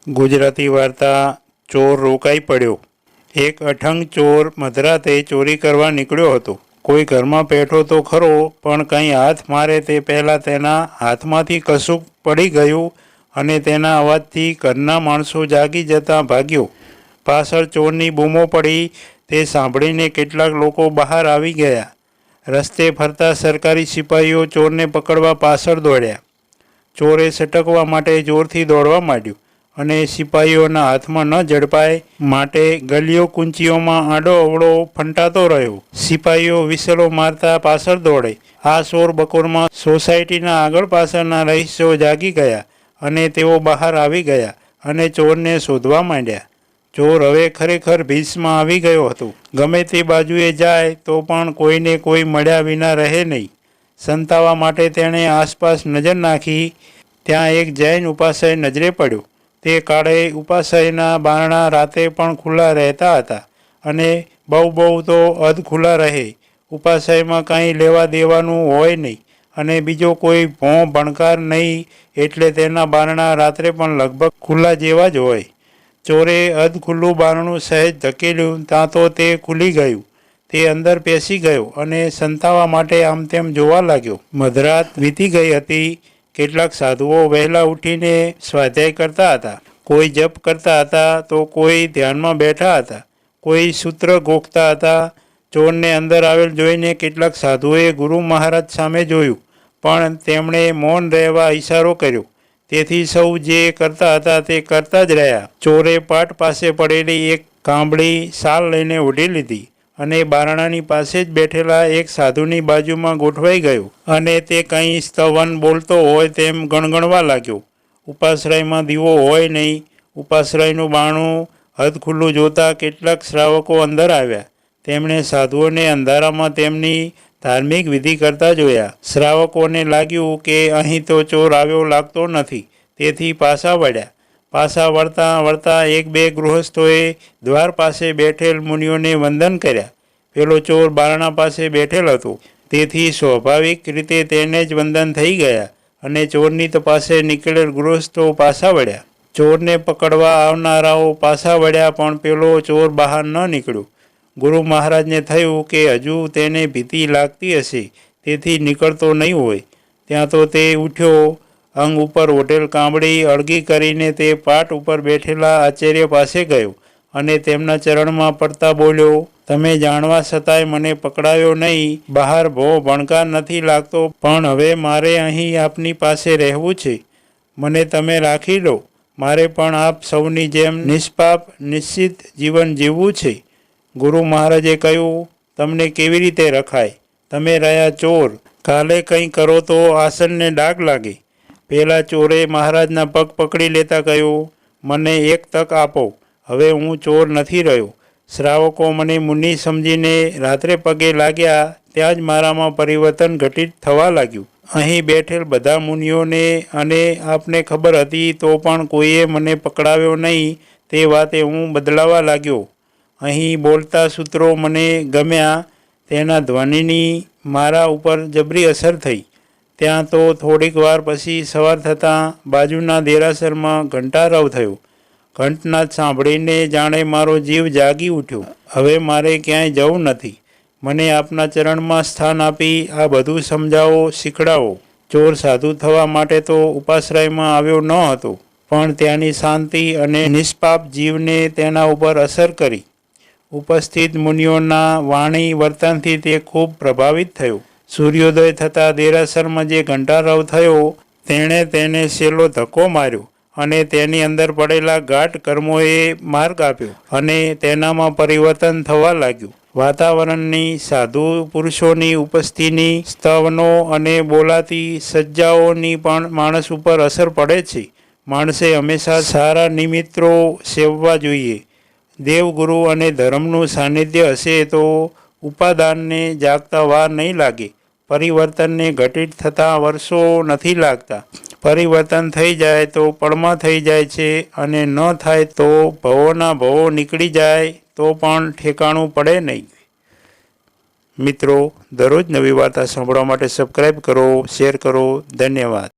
ગુજરાતી વાર્તા ચોર રોકાઈ પડ્યો। એક અઠંગ ચોર મધરાતે ચોરી કરવા નીકળ્યો હતો। કોઈ ઘરમાં બેઠો તો ખરો, પણ કંઈ હાથ મારે તે પહેલાં તેના હાથમાંથી કશુંક પડી ગયું અને તેના અવાજથી ઘરના માણસો જાગી જતાં ભાગ્યો। પાછળ ચોરની બૂમો પડી તે સાંભળીને કેટલાક લોકો બહાર આવી ગયા। રસ્તે ફરતા સરકારી સિપાહીઓ ચોરને પકડવા પાછળ દોડ્યા। ચોરે સટકવા માટે જોરથી દોડવા માંડ્યું અને સિપાહીઓના હાથમાં ન ઝડપાય માટે ગલીઓ કૂંચીઓમાં આડો અવળો ફંટાતો રહ્યો। સિપાહીઓ વિસલો મારતા પાછળ દોડે। આ શોર બકોરમાં સોસાયટીના આગળ પાછળના રહીશો જાગી ગયા અને તેઓ બહાર આવી ગયા અને ચોરને શોધવા માંડ્યા। ચોર હવે ખરેખર ભીસમાં આવી ગયો હતો। ગમે તે બાજુએ જાય તો પણ કોઈને કોઈ મળ્યા વિના રહે નહીં। સંતાવા માટે તેણે આસપાસ નજર નાખી। ત્યાં એક જૈન ઉપાશ્રય નજરે પડ્યો। તે કાળે ઉપાશ્રયના બારણા રાતે પણ ખુલ્લા રહેતા હતા અને બહુ તો અધ ખુલ્લા રહે। ઉપાશ્રયમાં કંઈ લેવા દેવાનું હોય નહીં અને બીજો કોઈ ભોં ભણકાર નહીં, એટલે તેના બારણા રાત્રે પણ લગભગ ખુલ્લા જેવા જ હોય। ચોરે અધ ખુલ્લું બારણું સહેજ ધકેલ્યું ત્યાં તો તે ખુલી ગયું। તે અંદર પેસી ગયો અને સંતાવા માટે આમ તેમ જોવા લાગ્યો। મધરાત વીતી ગઈ હતી। કેટલાક સાધુઓ વહેલા ઉઠીને સ્વાધ્યાય કરતા હતા। કોઈ જપ કરતા હતા તો કોઈ ધ્યાનમાં બેઠા હતા। કોઈ સૂત્ર ગોખતા હતા। ચોરને અંદર આવેલ જોઈને કેટલાક સાધુઓએ ગુરુ મહારાજ સામે જોયું, પણ તેમણે મૌન રહેવા ઈશારો કર્યો। તેથી સૌ જે કરતા હતા તે કરતા જ રહ્યા। ચોરે પાટ પાસે પડેલી એક કાંબળી શાલ લઈને ઓઢી લીધી અને બારણાની પાસે જ બેઠેલા એક સાધુની બાજુમાં ગોઠવાઈ ગયો અને તે કંઈ સ્તવન બોલતો હોય તેમ ગણગણવા લાગ્યો। ઉપાશ્રયમાં દીવો હોય નહીં। ઉપાશ્રયનું બારણું હદ ખુલ્લું જોતાં કેટલાક શ્રાવકો અંદર આવ્યા। તેમણે સાધુઓને અંધારામાં તેમની ધાર્મિક વિધિ કરતા જોયા। શ્રાવકોને લાગ્યું કે અહીં તો ચોર આવ્યો લાગતો નથી, તેથી પાછા વળ્યા। પાછા વળતા એક બે ગૃહસ્થોએ દ્વાર પાસે બેઠેલ મુનિઓને વંદન કર્યા। પેલો ચોર બારણા પાસે બેઠેલ હતો, તેથી સ્વાભાવિક રીતે તેને જ વંદન થઈ ગયા અને ચોરની તપાસે નીકળેલ ગૃહસ્થો પાછા વળ્યા। ચોરને પકડવા આવનારાઓ પાછા વળ્યા, પણ પેલો ચોર બહાર ન નીકળ્યો। ગુરુ મહારાજને થયું કે હજુ તેને ભીતિ લાગતી હશે, તેથી નીકળતો નહીં હોય। ત્યાં તો તે ઉઠ્યો, અંગ ઉપર ઓઢેલ કાંબળી અળગી કરીને તે પાટ ઉપર બેઠેલા આચાર્ય પાસે ગયો અને તેમના ચરણમાં પડતા બોલ્યો, તમે જાણવા છતાંય મને પકડાયો નહીં। બહાર ભો ભણકાર નથી લાગતો, પણ હવે મારે અહીં આપની પાસે રહેવું છે। મને તમે રાખી લો। મારે પણ આપ સૌની જેમ નિષ્પાપ નિશ્ચિત જીવન જીવવું છે। ગુરુ મહારાજે કહ્યું, તમને કેવી રીતે રખાય? તમે રહ્યા ચોર, કાલે કંઈ કરો તો આસનને ડાઘ લાગે। પેલા ચોરે મહારાજના પગ પકડી લેતા કહ્યું, મને એક તક આપો, હવે હું ચોર નથી રહ્યો। શ્રાવકો મને મુનિ સમજીને રાત્રે પગે લાગ્યા, ત્યાં જ મારામાં પરિવર્તન ઘટિત થવા લાગ્યું। અહીં બેઠેલ બધા મુનિઓને અને આપને ખબર હતી તો પણ કોઈએ મને પકડાવ્યો નહીં। તે વાતે હું બદલાવા લાગ્યો। અહીં બોલતા સૂત્રો મને ગમ્યા, તેના ધ્વનિની મારા ઉપર જબરી અસર થઈ। ત્યાં તો થોડીક વાર પછી સવાર થતાં બાજુના દેરાસરમાં ઘંટારવ થયો। ઘંટનાદ સાંભળીને જાણે મારો જીવ જાગી ઉઠ્યો। હવે મારે ક્યાંય જવું નથી। મને આપના ચરણમાં સ્થાન આપી આ બધું સમજાવો, શીખડાવો। ચોર સાધુ થવા માટે તો ઉપાશ્રયમાં આવ્યો ન હતો, પણ ત્યાંની શાંતિ અને નિષ્પાપ જીવને તેના ઉપર અસર કરી। ઉપસ્થિત મુનિઓના વાણી વર્તનથી તે ખૂબ પ્રભાવિત થયો। સૂર્યોદય થતાં દેરાસરમાં જે ઘંટારવ થયો તેણે તેને છેલ્લો ધક્કો માર્યો અને તેની અંદર પડેલા ગાઢ કર્મોએ માર્ગ આપ્યો અને તેનામાં પરિવર્તન થવા લાગ્યું। વાતાવરણની, સાધુ પુરુષોની ઉપસ્થિતિની, સ્તવનો અને બોલાતી સજ્જાઓની પણ માણસ ઉપર અસર પડે છે। માણસે હંમેશા સારા નિમિત્રો સેવવા જોઈએ। દેવગુરુ અને ધર્મનું સાનિધ્ય હશે તો ઉપાદાનને જાગતા વાર નહીં લાગે। પરિવર્તનને ઘટિત થતાં વર્ષો નથી લાગતા। પરિવર્તન થઈ જાય તો પળમાં થઈ જાય છે અને ન થાય તો ભવોના ભવો નીકળી જાય તો પણ ઠેકાણું પડે નહીં। મિત્રો, દરરોજ નવી વાર્તા સાંભળવા માટે સબસ્ક્રાઈબ કરો, શેર કરો। ધન્યવાદ।